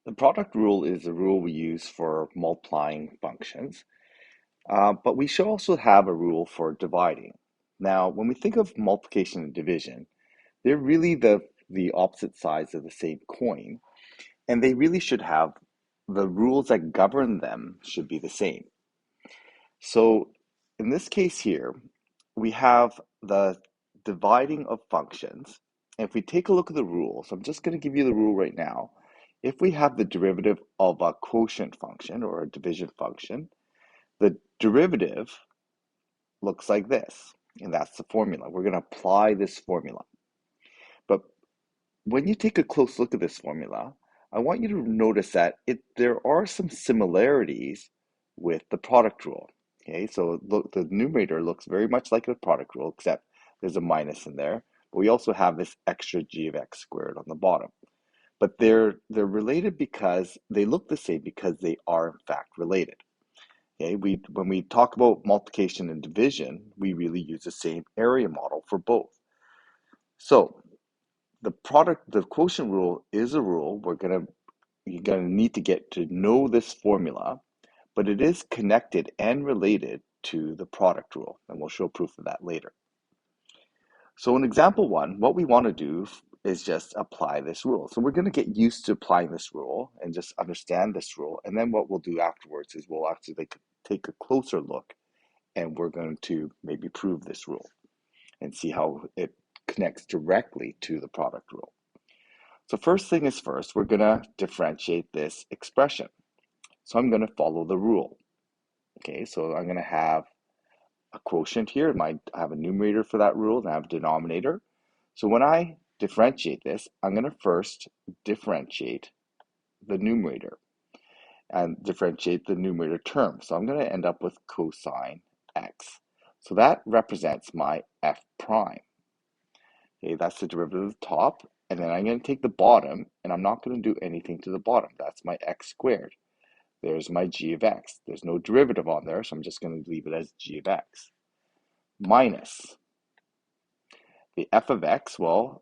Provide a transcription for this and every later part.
The product rule is a rule we use for multiplying functions, but we should also have a rule for dividing. Now, when we think of multiplication and division, they're really the opposite sides of the same coin, and they really should have the rules that govern them should be the same. So in this case here, we have the dividing of functions. And if we take a look at the rules, I'm just going to give you the rule right now. If we have the derivative of a quotient function or a division function, the derivative looks like this, and that's the formula. We're going to apply this formula. But when you take a close look at this formula, I want you to notice that there are some similarities with the product rule. Okay, so look, the numerator looks very much like the product rule, except there's a minus in there. But we also have this extra g of x squared on the bottom. But they're related because they look the same because they are in fact related. Okay, when we talk about multiplication and division, we really use the same area model for both. So the quotient rule is a rule you're gonna need to get to know this formula, but it is connected and related to the product rule, and we'll show proof of that later. So in example one, what we want to do is just apply this rule. So we're going to get used to applying this rule and just understand this rule. And then what we'll do afterwards is we'll actually take a closer look, and we're going to maybe prove this rule and see how it connects directly to the product rule. So first thing is first, we're going to differentiate this expression. So I'm going to follow the rule. Okay, so I'm going to have a quotient here. I have a numerator for that rule, and I have a denominator. So when I differentiate this, I'm going to first differentiate the numerator and differentiate the numerator term. So I'm going to end up with cosine x. So that represents my f prime. Okay, that's the derivative of the top. And then I'm going to take the bottom, and I'm not going to do anything to the bottom. That's my x squared. There's my g of x. There's no derivative on there, so I'm just going to leave it as g of x. Minus the f of x, well,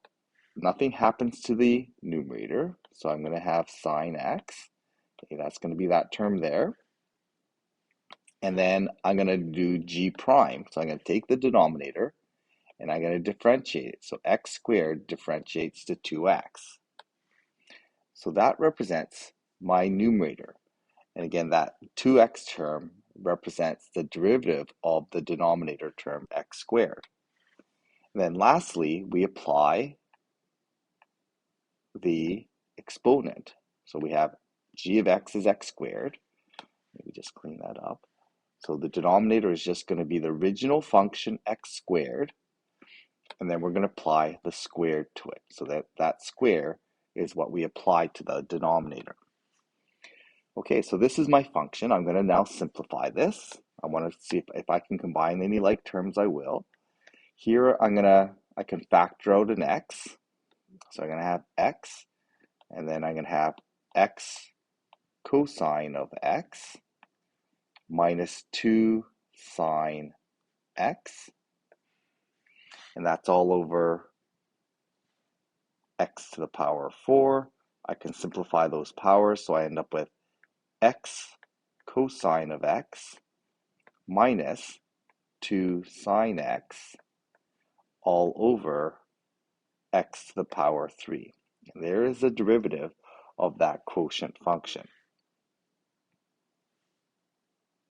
nothing happens to the numerator, so I'm going to have sine x. Okay, that's going to be that term there. And then I'm going to do g prime. So I'm going to take the denominator, and I'm going to differentiate it. So x squared differentiates to 2x. So that represents my numerator. And again, that 2x term represents the derivative of the denominator term x squared. And then lastly, we apply the exponent. So we have g of x is x squared. Maybe just clean that up. So the denominator is just going to be the original function x squared, and then we're going to apply the squared to it. So that square is what we apply to the denominator. Okay, so this is my function. I'm going to now simplify this. I want to see if I can combine any like terms, I will. Here I can factor out an x. So I'm going to have x, and then I'm going to have x cosine of x minus 2 sine x. And that's all over x to the power of 4. I can simplify those powers, so I end up with x cosine of x minus 2 sine x all over x to the power 3. And there is a derivative of that quotient function.